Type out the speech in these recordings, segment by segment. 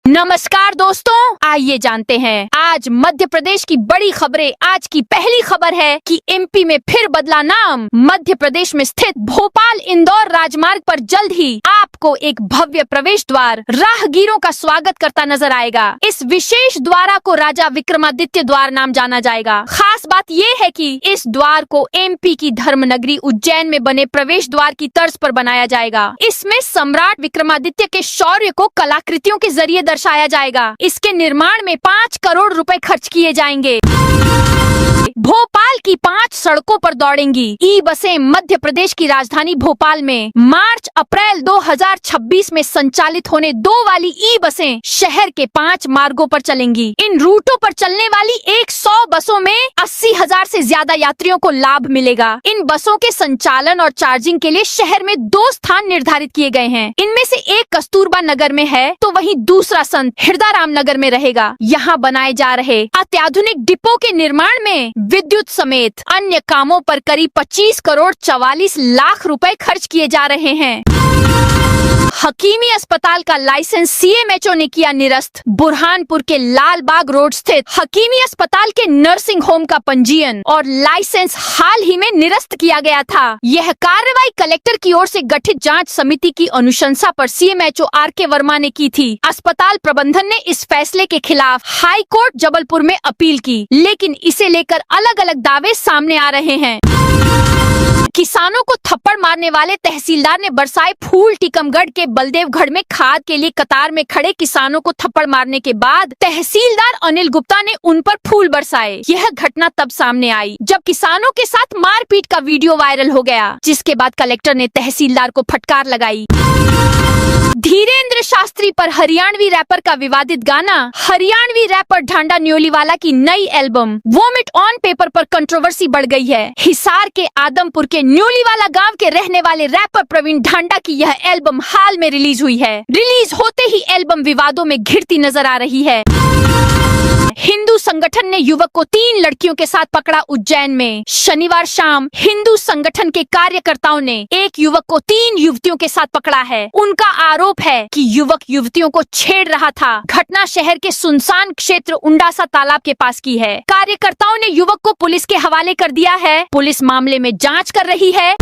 नमस्कार दोस्तों, आइए जानते हैं आज मध्य प्रदेश की बड़ी खबरें। आज की पहली खबर है कि एमपी में फिर बदला नाम। मध्य प्रदेश में स्थित भोपाल इंदौर राजमार्ग पर जल्द ही आपको एक भव्य प्रवेश द्वार राहगीरों का स्वागत करता नजर आएगा। इस विशेष द्वारा को राजा विक्रमादित्य द्वार नाम जाना जाएगा। खास बात ये है कि इस द्वार को एमपी की धर्मनगरी उज्जैन में बने प्रवेश द्वार की तर्ज पर बनाया जाएगा। इसमें सम्राट विक्रमादित्य के शौर्य को कलाकृतियों के जरिए दर्शाया जाएगा। इसके निर्माण में 5 करोड़ रुपए खर्च किए जाएंगे। भोपाल की 5 सड़कों पर दौड़ेंगी ई बसें। मध्य प्रदेश की राजधानी भोपाल में मार्च अप्रैल 2026 में संचालित होने 2 वाली ई बसें शहर के 5 मार्गों पर चलेंगी। इन रूटों पर चलने वाली 100 बसों में 80,000 से ज्यादा यात्रियों को लाभ मिलेगा। इन बसों के संचालन और चार्जिंग के लिए शहर में 2 स्थान निर्धारित किए गए हैं। इनमें से एक कस्तूरबा नगर में है तो वहीं दूसरा संत हिरदाराम नगर में रहेगा। यहाँ बनाए जा रहे अत्याधुनिक डिपो के निर्माण में विद्युत समेत अन्य कामों पर करीब 25 करोड़ 44 लाख रुपए खर्च किए जा रहे हैं। हकीमी अस्पताल का लाइसेंस सीएमएचओ ने किया निरस्त। बुरहानपुर के लाल बाग रोड स्थित हकीमी अस्पताल के नर्सिंग होम का पंजीयन और लाइसेंस हाल ही में निरस्त किया गया था। यह कार्रवाई कलेक्टर की ओर से गठित जांच समिति की अनुशंसा पर सीएमएचओ आर.के. वर्मा ने की थी। अस्पताल प्रबंधन ने इस फैसले के खिलाफ हाई कोर्ट जबलपुर में अपील की, लेकिन इसे लेकर अलग अलग दावे सामने आ रहे हैं। किसानों को थप्पड़ मारने वाले तहसीलदार ने बरसाए फूल। टीकमगढ़ के बलदेवगढ़ में खाद के लिए कतार में खड़े किसानों को थप्पड़ मारने के बाद तहसीलदार अनिल गुप्ता ने उन पर फूल बरसाए। यह घटना तब सामने आई जब किसानों के साथ मारपीट का वीडियो वायरल हो गया, जिसके बाद कलेक्टर ने तहसीलदार को फटकार लगाई। धीरेन्द्र शास्त्री पर हरियाणवी रैपर का विवादित गाना। हरियाणवी रैपर ढांडा न्योलीवाला की नई एल्बम वोमिट ऑन पेपर पर कंट्रोवर्सी बढ़ गई है। हिसार के आदमपुर के न्योलीवाला गांव के रहने वाले रैपर प्रवीण ढांडा की यह एल्बम हाल में रिलीज हुई है। रिलीज होते ही एल्बम विवादों में घिरती नजर आ रही है। हिंदू संगठन ने युवक को 3 लड़कियों के साथ पकड़ा उज्जैन में। शनिवार शाम हिंदू संगठन के कार्यकर्ताओं ने एक युवक को 3 युवतियों के साथ पकड़ा है। उनका आरोप है कि युवक युवतियों को छेड़ रहा था। घटना शहर के सुनसान क्षेत्र उंडासा तालाब के पास की है। कार्यकर्ताओं ने युवक को पुलिस के हवाले कर दिया है। पुलिस मामले में जांच कर रही है।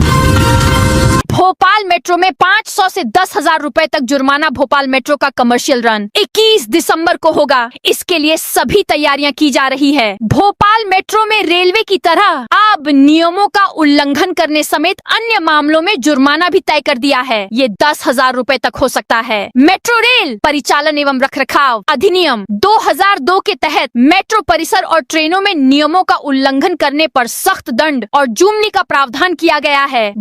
भोपाल मेट्रो में 500 से 10,000 रुपए तक जुर्माना। भोपाल मेट्रो का कमर्शियल रन 21 दिसंबर को होगा। इसके लिए सभी तैयारियां की जा रही है। भोपाल मेट्रो में रेलवे की तरह अब नियमों का उल्लंघन करने समेत अन्य मामलों में जुर्माना भी तय कर दिया है। ये 10,000 रुपए तक हो सकता है। मेट्रो रेल परिचालन एवं रखरखाव अधिनियम 2002 के तहत मेट्रो परिसर और ट्रेनों में नियमों का उल्लंघन करने पर सख्त दंड और जुर्माने का प्रावधान किया गया है।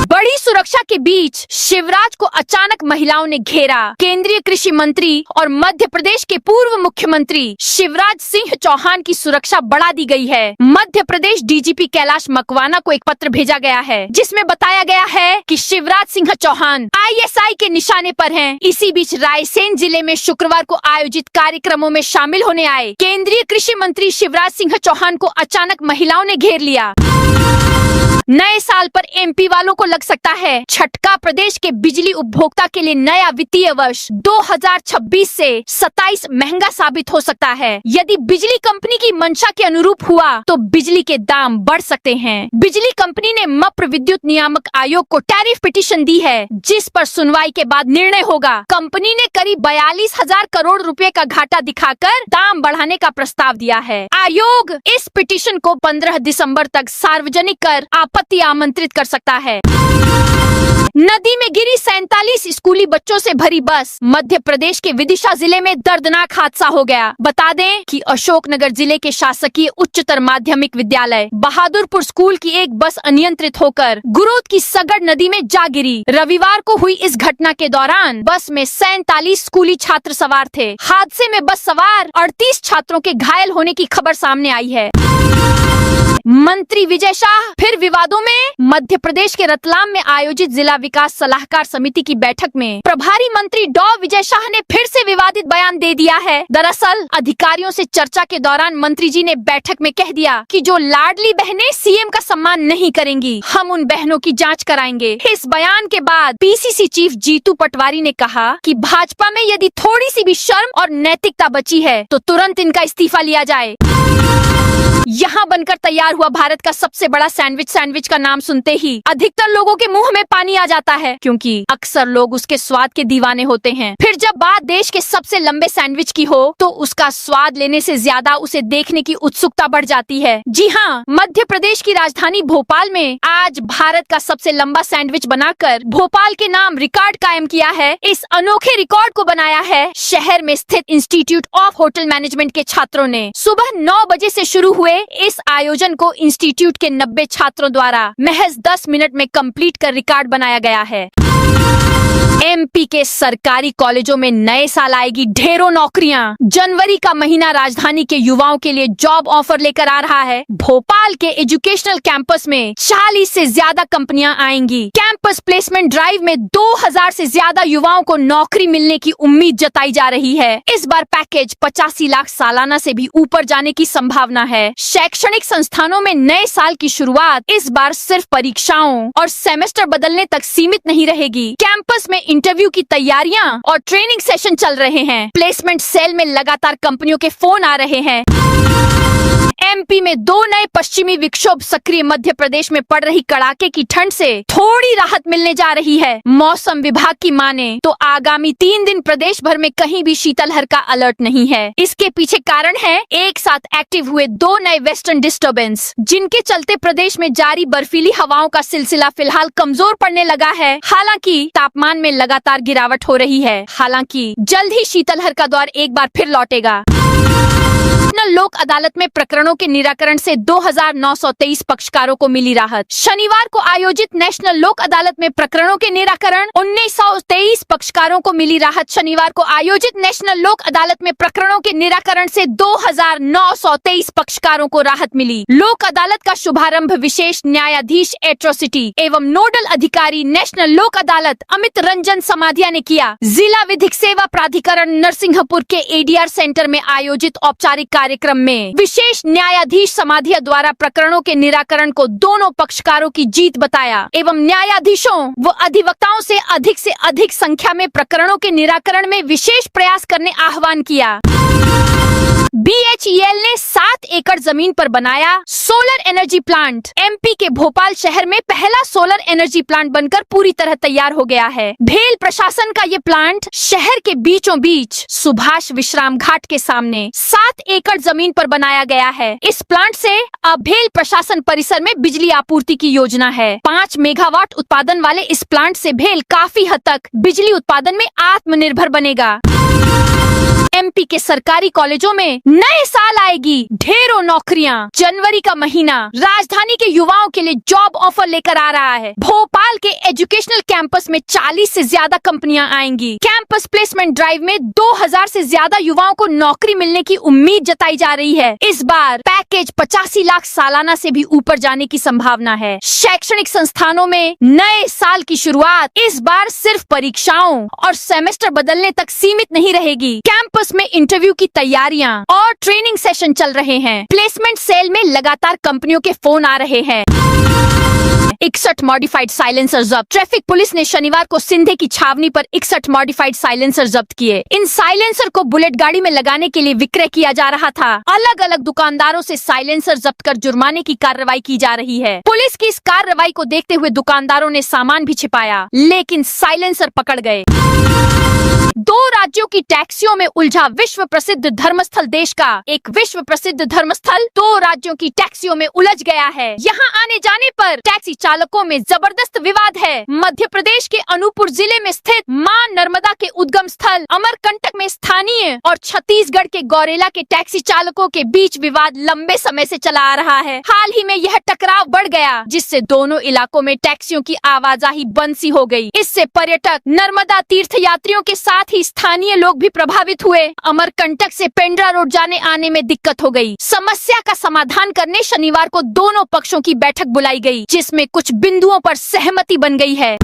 बड़ी सुरक्षा के बीच शिवराज को अचानक महिलाओं ने घेरा। केंद्रीय कृषि मंत्री और मध्य प्रदेश के पूर्व मुख्यमंत्री शिवराज सिंह चौहान की सुरक्षा बढ़ा दी गई है। मध्य प्रदेश डीजीपी कैलाश मकवाना को एक पत्र भेजा गया है, जिसमें बताया गया है कि शिवराज सिंह चौहान आईएसआई के निशाने पर हैं। इसी बीच रायसेन जिले में शुक्रवार को आयोजित कार्यक्रमों में शामिल होने आए केंद्रीय कृषि मंत्री शिवराज सिंह चौहान को अचानक महिलाओं ने घेर लिया। नए साल पर एमपी वालों को लग सकता है झटका। प्रदेश के बिजली उपभोक्ता के लिए नया वित्तीय वर्ष 2026 से 27 महंगा साबित हो सकता है। यदि बिजली कंपनी की मंशा के अनुरूप हुआ तो बिजली के दाम बढ़ सकते हैं। बिजली कंपनी ने मप्र विद्युत नियामक आयोग को टैरिफ पिटीशन दी है, जिस पर सुनवाई के बाद निर्णय होगा। कंपनी ने करीब 42,000 करोड़ रुपए का घाटा दिखाकर दाम बढ़ाने का प्रस्ताव दिया है। आयोग इस पिटीशन को 15 दिसंबर तक सार्वजनिक कर आपत्ति आमंत्रित कर सकता है। नदी में गिरी 47 स्कूली बच्चों से भरी बस। मध्य प्रदेश के विदिशा जिले में दर्दनाक हादसा हो गया। बता दें कि अशोकनगर जिले के शासकीय उच्चतर माध्यमिक विद्यालय बहादुरपुर स्कूल की एक बस अनियंत्रित होकर गुरोद की सगड़ नदी में जा गिरी। रविवार को हुई इस घटना के दौरान बस में 47 स्कूली छात्र सवार थे। हादसे में बस सवार 38 छात्रों के घायल होने की खबर सामने आई है। मंत्री विजय शाह फिर विवादों में। मध्य प्रदेश के रतलाम में आयोजित जिला विकास सलाहकार समिति की बैठक में प्रभारी मंत्री डॉ विजय शाह ने फिर से विवादित बयान दे दिया है। दरअसल अधिकारियों से चर्चा के दौरान मंत्री जी ने बैठक में कह दिया कि जो लाडली बहनें सीएम का सम्मान नहीं करेंगी, हम उन बहनों की जांच कराएंगे। इस बयान के बाद पीसीसी चीफ जीतू पटवारी ने कहा कि भाजपा में यदि थोड़ी सी भी शर्म और नैतिकता बची है तो तुरंत इनका इस्तीफा लिया जाए। यहाँ बनकर तैयार हुआ भारत का सबसे बड़ा सैंडविच का नाम सुनते ही अधिकतर लोगों के मुंह में पानी आ जाता है, क्योंकि अक्सर लोग उसके स्वाद के दीवाने होते हैं। फिर जब बात देश के सबसे लंबे सैंडविच की हो तो उसका स्वाद लेने से ज्यादा उसे देखने की उत्सुकता बढ़ जाती है। जी हाँ, मध्य प्रदेश की राजधानी भोपाल में आज भारत का सबसे लंबा सैंडविच बनाकर भोपाल के नाम रिकॉर्ड कायम किया है। इस अनोखे रिकॉर्ड को बनाया है शहर में स्थित इंस्टीट्यूट ऑफ होटल मैनेजमेंट के छात्रों ने। सुबह 9 बजे से शुरू हुए इस आयोजन को इंस्टीट्यूट के 90 छात्रों द्वारा महज 10 मिनट में कंप्लीट कर रिकॉर्ड बनाया गया है। एमपी के सरकारी कॉलेजों में नए साल आएगी ढेरों नौकरियां। जनवरी का महीना राजधानी के युवाओं के लिए जॉब ऑफर लेकर आ रहा है। भोपाल के एजुकेशनल कैंपस में 40 से ज्यादा कंपनियां आएंगी। कैंपस प्लेसमेंट ड्राइव में 2000 से ज्यादा युवाओं को नौकरी मिलने की उम्मीद जताई जा रही है। इस बार पैकेज 85 लाख सालाना से भी ऊपर जाने की संभावना है। शैक्षणिक संस्थानों में नए साल की शुरुआत इस बार सिर्फ परीक्षाओं और सेमेस्टर बदलने तक सीमित नहीं रहेगी। कैंपस में इंटरव्यू की तैयारियां और ट्रेनिंग सेशन चल रहे हैं। प्लेसमेंट सेल में लगातार कंपनियों के फोन आ रहे हैं। एमपी में 2 नए पश्चिमी विक्षोभ सक्रिय। मध्य प्रदेश में पड़ रही कड़ाके की ठंड से थोड़ी राहत मिलने जा रही है। मौसम विभाग की माने तो आगामी 3 दिन प्रदेश भर में कहीं भी शीतलहर का अलर्ट नहीं है। इसके पीछे कारण है एक साथ एक्टिव हुए 2 नए वेस्टर्न डिस्टर्बेंस, जिनके चलते प्रदेश में जारी बर्फीली हवाओं का सिलसिला फिलहाल कमजोर पड़ने लगा है। हालांकि तापमान में लगातार गिरावट हो रही है। हालांकि जल्द ही शीतलहर का दौर एक बार फिर लौटेगा। नेशनल लोक अदालत में प्रकरणों के निराकरण से 2923 पक्षकारों को मिली राहत। शनिवार को आयोजित नेशनल लोक अदालत में प्रकरणों के निराकरण 1923 पक्षकारों को मिली राहत। शनिवार को आयोजित नेशनल लोक अदालत में प्रकरणों के निराकरण से 2923 पक्षकारों को राहत मिली। लोक अदालत का शुभारंभ विशेष न्यायाधीश एट्रोसिटी एवं नोडल अधिकारी नेशनल लोक अदालत अमित रंजन समाधिया ने किया। जिला विधिक सेवा प्राधिकरण नरसिंहपुर के एडीआर सेंटर में आयोजित औपचारिक कार्यक्रम में विशेष न्यायाधीश समाधिया द्वारा प्रकरणों के निराकरण को दोनों पक्षकारों की जीत बताया एवं न्यायाधीशों व अधिवक्ताओं से अधिक संख्या में प्रकरणों के निराकरण में विशेष प्रयास करने आह्वान किया। BHEL ने 7 एकड़ जमीन पर बनाया सोलर एनर्जी प्लांट। एमपी के भोपाल शहर में पहला सोलर एनर्जी प्लांट बनकर पूरी तरह तैयार हो गया है। भेल प्रशासन का ये प्लांट शहर के बीचों बीच सुभाष विश्राम घाट के सामने 7 एकड़ जमीन पर बनाया गया है। इस प्लांट से अब भेल प्रशासन परिसर में बिजली आपूर्ति की योजना है। 5 मेगावाट उत्पादन वाले इस प्लांट से भेल काफी हद तक बिजली उत्पादन में आत्मनिर्भर बनेगा। एमपी के सरकारी कॉलेजों में नए साल आएगी ढेरों नौकरियां। जनवरी का महीना राजधानी के युवाओं के लिए जॉब ऑफर लेकर आ रहा है। भोपाल के एजुकेशनल कैंपस में 40 से ज्यादा कंपनियां आएंगी। कैंपस प्लेसमेंट ड्राइव में 2000 से ज्यादा युवाओं को नौकरी मिलने की उम्मीद जताई जा रही है। इस बार पैकेज 85 लाख सालाना से भी ऊपर जाने की संभावना है। शैक्षणिक संस्थानों में नए साल की शुरुआत इस बार सिर्फ परीक्षाओं और सेमेस्टर बदलने तक सीमित नहीं रहेगी। कैंपस में इंटरव्यू की तैयारियां और ट्रेनिंग सेशन चल रहे हैं। प्लेसमेंट सेल में लगातार कंपनियों के फोन आ रहे हैं। 61 मॉडिफाइड साइलेंसर जब्त। ट्रैफिक पुलिस ने शनिवार को सिंधे की छावनी पर 61 मॉडिफाइड साइलेंसर जब्त किए। इन साइलेंसर को बुलेट गाड़ी में लगाने के लिए विक्रय किया जा रहा था। अलग अलग दुकानदारों से साइलेंसर जब्त कर जुर्माने की कार्रवाई की जा रही है। पुलिस की इस कार्रवाई को देखते हुए दुकानदारों ने सामान भी छिपाया, लेकिन साइलेंसर पकड़ गए। 2 राज्यों की टैक्सियों में उलझा विश्व प्रसिद्ध धर्मस्थल। देश का एक विश्व प्रसिद्ध धर्मस्थल 2 राज्यों की टैक्सियों में उलझ गया है। यहाँ आने जाने पर टैक्सी चालकों में जबरदस्त विवाद है। मध्य प्रदेश के अनूपपुर जिले में स्थित मां नर्मदा के उद्गम स्थल अमरकंटक में स्थानीय और छत्तीसगढ़ के गौरेला के टैक्सी चालकों के बीच विवाद लंबे समय से चला आ रहा है। हाल ही में यह टकराव बढ़ गया, जिससे दोनों इलाकों में टैक्सियों की आवाजाही बंद सी हो गई। इससे पर्यटक नर्मदा तीर्थ तीर्थ यात्रियों के साथ ही स्थानीय लोग भी प्रभावित हुए। अमरकंटक से पेंड्रा रोड जाने आने में दिक्कत हो गई। समस्या का समाधान करने शनिवार को दोनों पक्षों की बैठक बुलाई गई, जिसमें कुछ बिंदुओं पर सहमति बन गई है।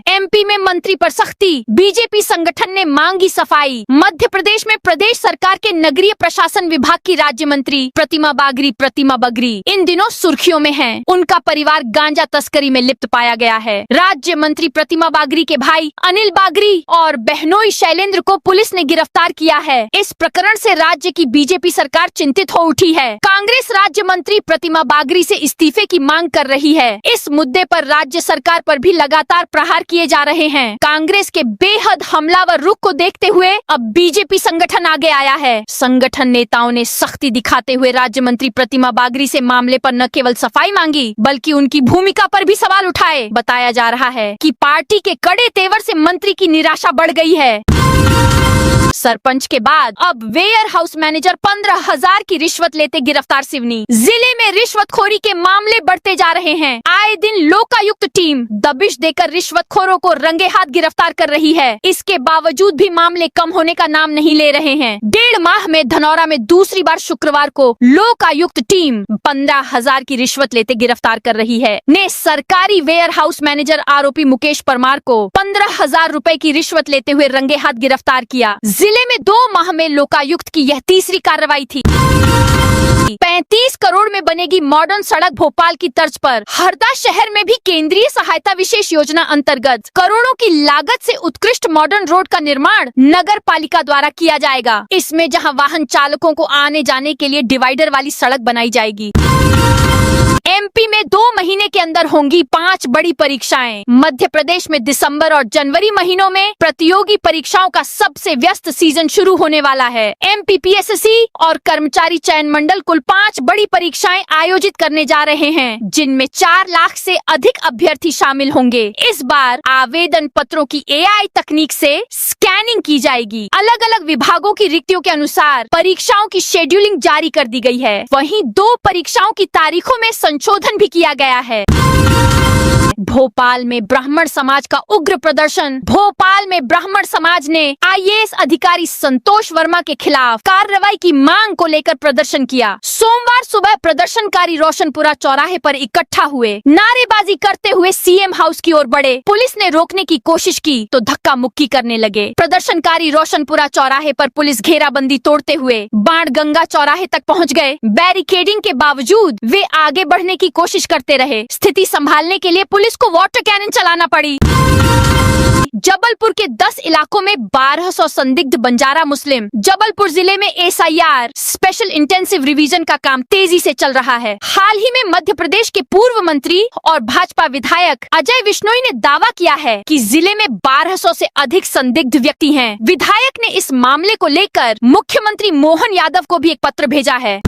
एमपी में मंत्री पर सख्ती, बीजेपी संगठन ने मांगी सफाई। मध्य प्रदेश में प्रदेश सरकार के नगरीय प्रशासन विभाग की राज्य मंत्री प्रतिमा बगरी इन दिनों सुर्खियों में हैं। उनका परिवार गांजा तस्करी में लिप्त पाया गया है। राज्य मंत्री प्रतिमा बागरी के भाई अनिल बागरी और बहनोई शैलेंद्र को पुलिस ने गिरफ्तार किया है। इस प्रकरण से राज्य की बीजेपी सरकार चिंतित हो उठी है। कांग्रेस राज्य मंत्री प्रतिमा बागरी से इस्तीफे की मांग कर रही है। इस मुद्दे पर राज्य सरकार पर भी लगातार प्रहार किए जा रहे हैं। कांग्रेस के बेहद हमलावर रुख को देखते हुए अब बीजेपी संगठन आगे आया है। संगठन नेताओं ने सख्ती दिखाते हुए राज्य मंत्री प्रतिमा बागरी से मामले पर न केवल सफाई मांगी, बल्कि उनकी भूमिका पर भी सवाल उठाए। बताया जा रहा है कि पार्टी के कड़े तेवर से मंत्री की निराशा बढ़ गई है। सरपंच के बाद अब वेयर हाउस मैनेजर 15,000 की रिश्वत लेते गिरफ्तार सिवनी। जिले में रिश्वतखोरी के मामले बढ़ते जा रहे हैं। आए दिन लोकायुक्त टीम दबिश देकर रिश्वतखोरों को रंगे हाथ गिरफ्तार कर रही है। इसके बावजूद भी मामले कम होने का नाम नहीं ले रहे हैं। 1.5 माह में धनौरा में दूसरी बार शुक्रवार को लोकायुक्त टीम 15,000 की रिश्वत लेते गिरफ्तार कर रही है। ने सरकारी वेयर हाउस मैनेजर आरोपी मुकेश परमार को 15,000 रुपए की रिश्वत लेते हुए रंगे हाथ गिरफ्तार किया। जिले में 2 माह में लोकायुक्त की यह तीसरी कार्रवाई थी। 35 करोड़ में बनेगी मॉडर्न सड़क भोपाल की तर्ज पर। हरदा शहर में भी केंद्रीय सहायता विशेष योजना अंतर्गत करोड़ों की लागत से उत्कृष्ट मॉडर्न रोड का निर्माण नगर पालिका द्वारा किया जाएगा। इसमें जहां वाहन चालकों को आने जाने के लिए डिवाइडर वाली सड़क बनाई जाएगी। एमपी में 2 महीने के अंदर होंगी 5 बड़ी परीक्षाएं। मध्य प्रदेश में दिसंबर और जनवरी महीनों में प्रतियोगी परीक्षाओं का सबसे व्यस्त सीजन शुरू होने वाला है। एमपीपीएससी और कर्मचारी चयन मंडल कुल 5 बड़ी परीक्षाएं आयोजित करने जा रहे हैं, जिनमें 4 लाख से अधिक अभ्यर्थी शामिल होंगे। इस बार आवेदन पत्रों की AI तकनीक से स्कैनिंग की जाएगी। अलग अलग विभागों की रिक्तियों के अनुसार परीक्षाओं की शेड्यूलिंग जारी कर दी गई है। वहीं 2 परीक्षाओं की तारीखों में संशोधन भी किया गया है। भोपाल में ब्राह्मण समाज का उग्र प्रदर्शन। भोपाल में ब्राह्मण समाज ने IAS अधिकारी संतोष वर्मा के खिलाफ कार्रवाई की मांग को लेकर प्रदर्शन किया। सोमवार सुबह प्रदर्शनकारी रोशनपुरा चौराहे पर इकट्ठा हुए। नारेबाजी करते हुए CM हाउस की ओर बढ़े। पुलिस ने रोकने की कोशिश की तो धक्का मुक्की करने लगे। प्रदर्शनकारी रोशनपुरा चौराहे पर पुलिस घेराबंदी तोड़ते हुए बाणगंगा चौराहे तक पहुँच गए। बैरिकेडिंग के बावजूद वे आगे बढ़ने की कोशिश करते रहे। स्थिति संभालने के लिए पुलिस को वाटर कैनन चलाना पड़ी। जबलपुर के 10 इलाकों में 1200 संदिग्ध बंजारा मुस्लिम। जबलपुर जिले में SIR स्पेशल इंटेंसिव रिवीजन का काम तेजी से चल रहा है। हाल ही में मध्य प्रदेश के पूर्व मंत्री और भाजपा विधायक अजय विश्नोई ने दावा किया है कि जिले में 1200 से अधिक संदिग्ध व्यक्ति हैं। विधायक ने इस मामले को लेकर मुख्यमंत्री मोहन यादव को भी एक पत्र भेजा है।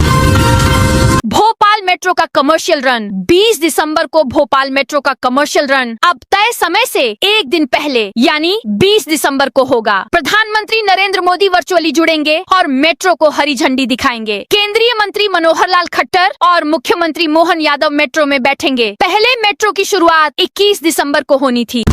भोपाल मेट्रो का कमर्शियल रन। 20 दिसंबर को भोपाल मेट्रो का कमर्शियल रन अब तय समय से 1 दिन पहले यानी 20 दिसंबर को होगा। प्रधानमंत्री नरेंद्र मोदी वर्चुअली जुड़ेंगे और मेट्रो को हरी झंडी दिखाएंगे। केंद्रीय मंत्री मनोहर लाल खट्टर और मुख्यमंत्री मोहन यादव मेट्रो में बैठेंगे। पहले मेट्रो की शुरुआत 21 दिसंबर को होनी थी।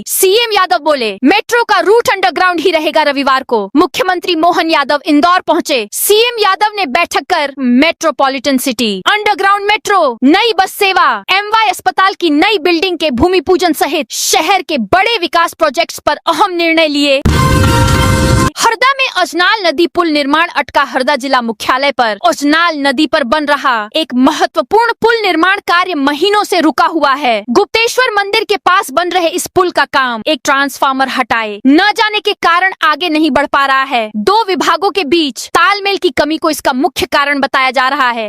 CM यादव बोले मेट्रो का रूट अंडरग्राउंड ही रहेगा। रविवार को मुख्यमंत्री मोहन यादव इंदौर पहुंचे। CM यादव ने बैठक कर मेट्रोपॉलिटन सिटी, अंडरग्राउंड मेट्रो, नई बस सेवा, MY अस्पताल की नई बिल्डिंग के भूमि पूजन सहित शहर के बड़े विकास प्रोजेक्ट्स पर अहम निर्णय लिए। हरदा में अजनाल नदी पुल निर्माण अटका। हरदा जिला मुख्यालय पर अजनाल नदी पर बन रहा एक महत्वपूर्ण पुल निर्माण कार्य महीनों से रुका हुआ है। गुप्तेश्वर मंदिर के पास बन रहे इस पुल का काम एक ट्रांसफार्मर हटाए न जाने के कारण आगे नहीं बढ़ पा रहा है। 2 विभागों के बीच तालमेल की कमी को इसका मुख्य कारण बताया जा रहा है।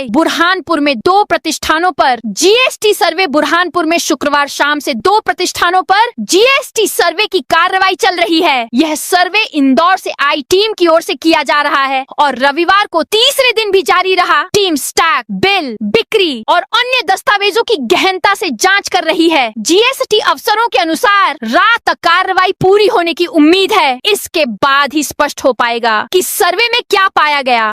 बुरहानपुर में 2 प्रतिष्ठानों पर GST सर्वे। बुरहानपुर में शुक्रवार शाम से 2 प्रतिष्ठानों पर GST सर्वे की कार्रवाई चल रही है। यह सर्वे इंदौर से आई टीम की ओर से किया जा रहा है और रविवार को तीसरे दिन भी जारी रहा। टीम स्टैक, बिल, बिक्री और अन्य दस्तावेजों की गहनता से जांच कर रही है। GST अफसरों के अनुसार रात तक कार्रवाई पूरी होने की उम्मीद है। इसके बाद ही स्पष्ट हो पाएगा कि सर्वे में क्या पाया गया।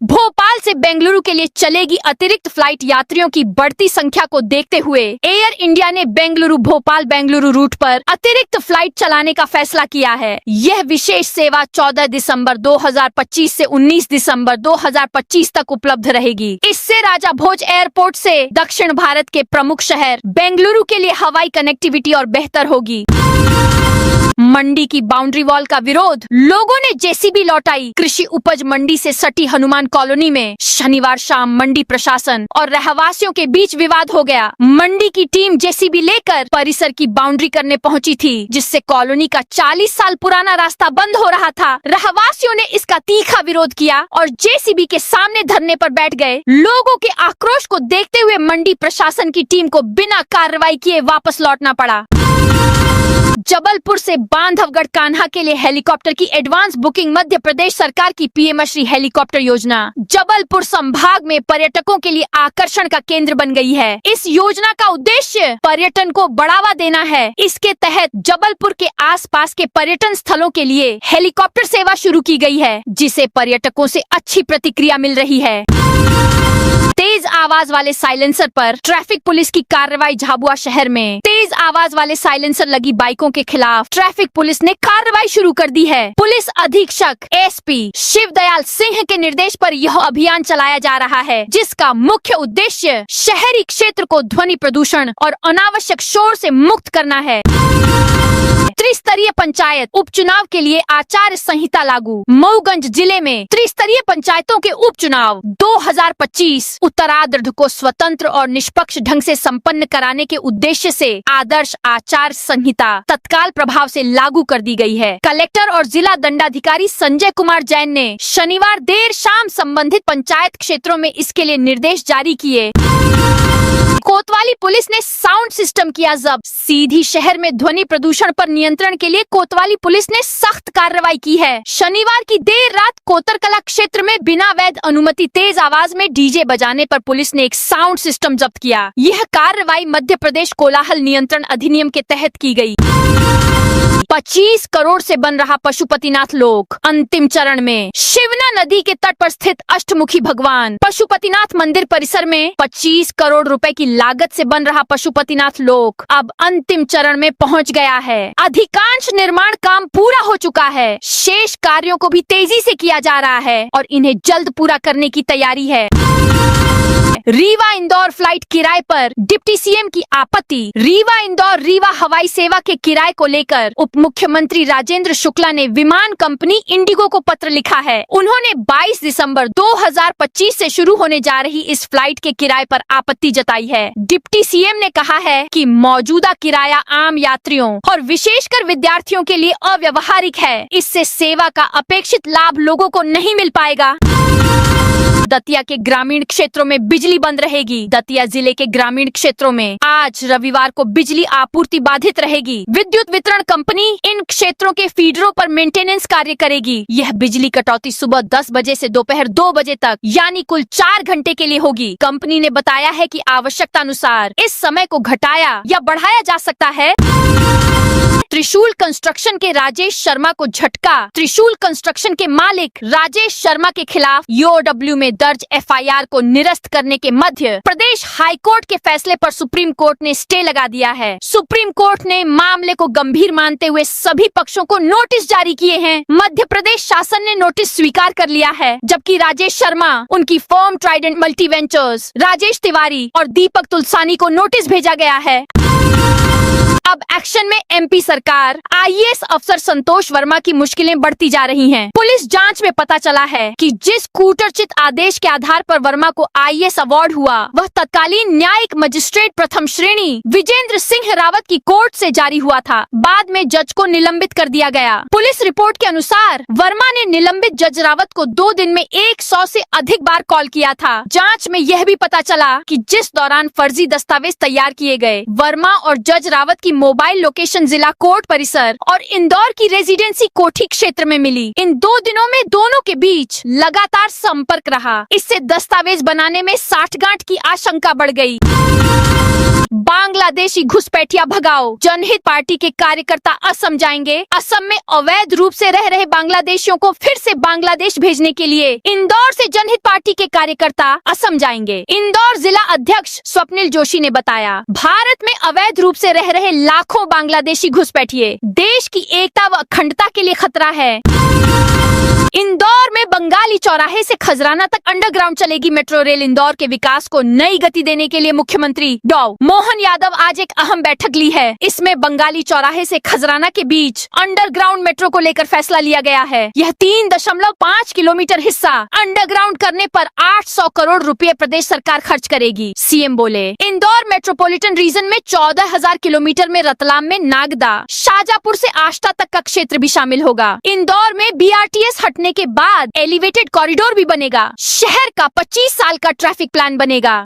भोपाल भोपाल से बेंगलुरु के लिए चलेगी अतिरिक्त फ्लाइट। यात्रियों की बढ़ती संख्या को देखते हुए एयर इंडिया ने बेंगलुरु रूट पर अतिरिक्त फ्लाइट चलाने का फैसला किया है। यह विशेष सेवा 14 दिसंबर 2025 से 19 दिसंबर 2025 तक उपलब्ध रहेगी। इससे राजा भोज एयरपोर्ट से दक्षिण भारत के प्रमुख शहर बेंगलुरु के लिए हवाई कनेक्टिविटी और बेहतर होगी। मंडी की बाउंड्री वॉल का विरोध, लोगों ने जेसीबी लौटाई। कृषि उपज मंडी से सटी हनुमान कॉलोनी में शनिवार शाम मंडी प्रशासन और रहवासियों के बीच विवाद हो गया। मंडी की टीम जेसीबी लेकर परिसर की बाउंड्री करने पहुंची थी, जिससे कॉलोनी का 40 साल पुराना रास्ता बंद हो रहा था। रहवासियों ने इसका तीखा विरोध किया और जेसीबी के सामने धरने पर बैठ गए। लोगों के आक्रोश को देखते हुए मंडी प्रशासन की टीम को बिना कार्रवाई किए वापस लौटना पड़ा। जबलपुर से बांधवगढ़ कान्हा के लिए हेलीकॉप्टर की एडवांस बुकिंग। मध्य प्रदेश सरकार की पीएम श्री हेलीकॉप्टर योजना जबलपुर संभाग में पर्यटकों के लिए आकर्षण का केंद्र बन गई है। इस योजना का उद्देश्य पर्यटन को बढ़ावा देना है। इसके तहत जबलपुर के आसपास के पर्यटन स्थलों के लिए हेलीकॉप्टर सेवा शुरू की गई है, जिसे पर्यटकों से अच्छी प्रतिक्रिया मिल रही है। तेज आवाज वाले साइलेंसर पर ट्रैफिक पुलिस की कार्रवाई। झाबुआ शहर में तेज आवाज वाले साइलेंसर लगी बाइकों के खिलाफ ट्रैफिक पुलिस ने कार्रवाई शुरू कर दी है। पुलिस अधीक्षक एसपी शिवदयाल सिंह के निर्देश पर यह अभियान चलाया जा रहा है, जिसका मुख्य उद्देश्य शहरी क्षेत्र को ध्वनि प्रदूषण और अनावश्यक शोर से मुक्त करना है। त्रिस्तरीय पंचायत उपचुनाव के लिए आचार संहिता लागू। मऊगंज जिले में त्रिस्तरीय पंचायतों के उपचुनाव 2025 उत्तरार्ध को स्वतंत्र और निष्पक्ष ढंग से संपन्न कराने के उद्देश्य से आदर्श आचार संहिता तत्काल प्रभाव से लागू कर दी गई है। कलेक्टर और जिला दंडाधिकारी संजय कुमार जैन ने शनिवार देर शाम संबंधित पंचायत क्षेत्रों में इसके लिए निर्देश जारी किए। कोतवाली पुलिस ने साउंड सिस्टम किया जब्त। सीधी शहर में ध्वनि प्रदूषण पर नियंत्रण के लिए कोतवाली पुलिस ने सख्त कार्रवाई की है। शनिवार की देर रात कोतरकला क्षेत्र में बिना वैध अनुमति तेज आवाज में डीजे बजाने पर पुलिस ने एक साउंड सिस्टम जब्त किया। यह कार्रवाई मध्य प्रदेश कोलाहल नियंत्रण अधिनियम के तहत की गई। 25 करोड़ से बन रहा पशुपतिनाथ लोक अंतिम चरण में। शिवना नदी के तट पर स्थित अष्टमुखी भगवान पशुपतिनाथ मंदिर परिसर में 25 करोड़ रुपए की लागत से बन रहा पशुपतिनाथ लोक अब अंतिम चरण में पहुंच गया है। अधिकांश निर्माण काम पूरा हो चुका है। शेष कार्यों को भी तेजी से किया जा रहा है और इन्हें जल्द पूरा करने की तैयारी है। रीवा इंदौर फ्लाइट किराए पर डिप्टी सीएम की आपत्ति। रीवा इंदौर रीवा हवाई सेवा के किराए को लेकर उप मुख्यमंत्री राजेंद्र शुक्ला ने विमान कंपनी इंडिगो को पत्र लिखा है। उन्होंने 22 दिसंबर 2025 से शुरू होने जा रही इस फ्लाइट के किराए पर आपत्ति जताई है। डिप्टी सीएम ने कहा है कि मौजूदा किराया आम यात्रियों और विशेषकर विद्यार्थियों के लिए अव्यवहारिक है। इससे सेवा का अपेक्षित लाभ लोगों को नहीं मिल पाएगा। दतिया के ग्रामीण क्षेत्रों में बिजली बंद रहेगी। दतिया जिले के ग्रामीण क्षेत्रों में आज रविवार को बिजली आपूर्ति बाधित रहेगी। विद्युत वितरण कंपनी इन क्षेत्रों के फीडरों पर मेंटेनेंस कार्य करेगी। यह बिजली कटौती सुबह 10 बजे से दोपहर 2 बजे तक यानी कुल 4 घंटे के लिए होगी। कंपनी ने बताया है कि आवश्यकता अनुसार इस समय को घटाया या बढ़ाया जा सकता है। त्रिशूल कंस्ट्रक्शन के राजेश शर्मा को झटका। त्रिशूल कंस्ट्रक्शन के मालिक राजेश शर्मा के खिलाफ ईओडब्ल्यू में दर्ज एफआईआर को निरस्त करने के मध्य प्रदेश हाई कोर्ट के फैसले पर सुप्रीम कोर्ट ने स्टे लगा दिया है। सुप्रीम कोर्ट ने मामले को गंभीर मानते हुए सभी पक्षों को नोटिस जारी किए हैं। मध्य प्रदेश शासन ने नोटिस स्वीकार कर लिया है, जबकि राजेश शर्मा, उनकी firm Trident multi ventures, Rajesh Tiwari और दीपक तुलसानी को नोटिस भेजा गया है। अब एक्शन में एमपी सरकार। आईएएस अफसर संतोष वर्मा की मुश्किलें बढ़ती जा रही हैं। पुलिस जांच में पता चला है कि जिस कूटरचित आदेश के आधार पर वर्मा को आईएएस अवार्ड हुआ, वह तत्कालीन न्यायिक मजिस्ट्रेट प्रथम श्रेणी विजेंद्र सिंह रावत की कोर्ट से जारी हुआ था। बाद में जज को निलंबित कर दिया गया। पुलिस रिपोर्ट के अनुसार वर्मा ने निलंबित जज रावत को 2 दिन में 100 से अधिक बार कॉल किया था। जाँच में यह भी पता चला कि जिस दौरान फर्जी दस्तावेज तैयार किए गए, वर्मा और जज रावत की मोबाइल लोकेशन जिला कोर्ट परिसर और इंदौर की रेजिडेंसी कोठी क्षेत्र में मिली। इन 2 दिनों में दोनों के बीच लगातार संपर्क रहा। इससे दस्तावेज बनाने में साठगांठ की आशंका बढ़ गई। बांग्लादेशी घुसपैठिया भगाओ। जनहित पार्टी के कार्यकर्ता असम जाएंगे। असम में अवैध रूप से रह रहे बांग्लादेशियों को फिर से बांग्लादेश भेजने के लिए इंदौर से जनहित पार्टी के कार्यकर्ता असम जाएंगे। इंदौर जिला अध्यक्ष स्वप्निल जोशी ने बताया, भारत में अवैध रूप से रह रहे लाखों बांग्लादेशी घुसपैठिए देश की एकता व अखंडता के लिए खतरा है। इंदौर में बंगाली चौराहे से खजराना तक अंडरग्राउंड चलेगी मेट्रो रेल। इंदौर के विकास को नई गति देने के लिए मुख्यमंत्री डॉ मोहन यादव आज एक अहम बैठक ली है। इसमें बंगाली चौराहे से खजराना के बीच अंडरग्राउंड मेट्रो को लेकर फैसला लिया गया है। यह 3.5 किलोमीटर हिस्सा अंडरग्राउंड करने पर 800 करोड़ रुपए प्रदेश सरकार खर्च करेगी। सीएम बोले, इंदौर मेट्रोपॉलिटन रीजन में 14,000 किलोमीटर में रतलाम में नागदा, शाजापुर से आष्टा तक का क्षेत्र भी शामिल होगा। इंदौर में BRTS हटने के बाद एलिवेटेड कॉरिडोर भी बनेगा। शहर का 25 साल का ट्रैफिक प्लान बनेगा।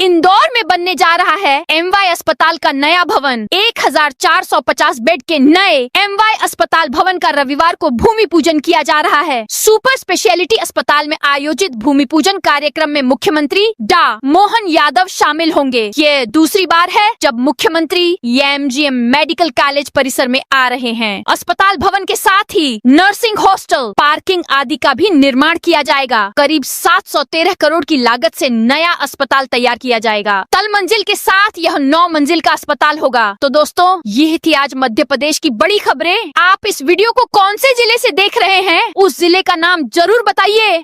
इंदौर में बनने जा रहा है MY अस्पताल का नया भवन। 1450 बेड के नए MY अस्पताल भवन का रविवार को भूमि पूजन किया जा रहा है। सुपर स्पेशलिटी अस्पताल में आयोजित भूमि पूजन कार्यक्रम में मुख्यमंत्री डॉ मोहन यादव शामिल होंगे। ये दूसरी बार है जब मुख्यमंत्री MGM मेडिकल कॉलेज परिसर में आ रहे हैं। अस्पताल भवन के साथ ही नर्सिंग हॉस्टल, पार्किंग आदि का भी निर्माण किया जाएगा। करीब 713 करोड़ की लागत से नया अस्पताल तैयार किया जाएगा। तल मंजिल के साथ यह 9 मंजिल का अस्पताल होगा। तो दोस्तों, ये थी आज मध्य प्रदेश की बड़ी खबरें। आप इस वीडियो को कौन से जिले से देख रहे हैं, उस जिले का नाम जरूर बताइए।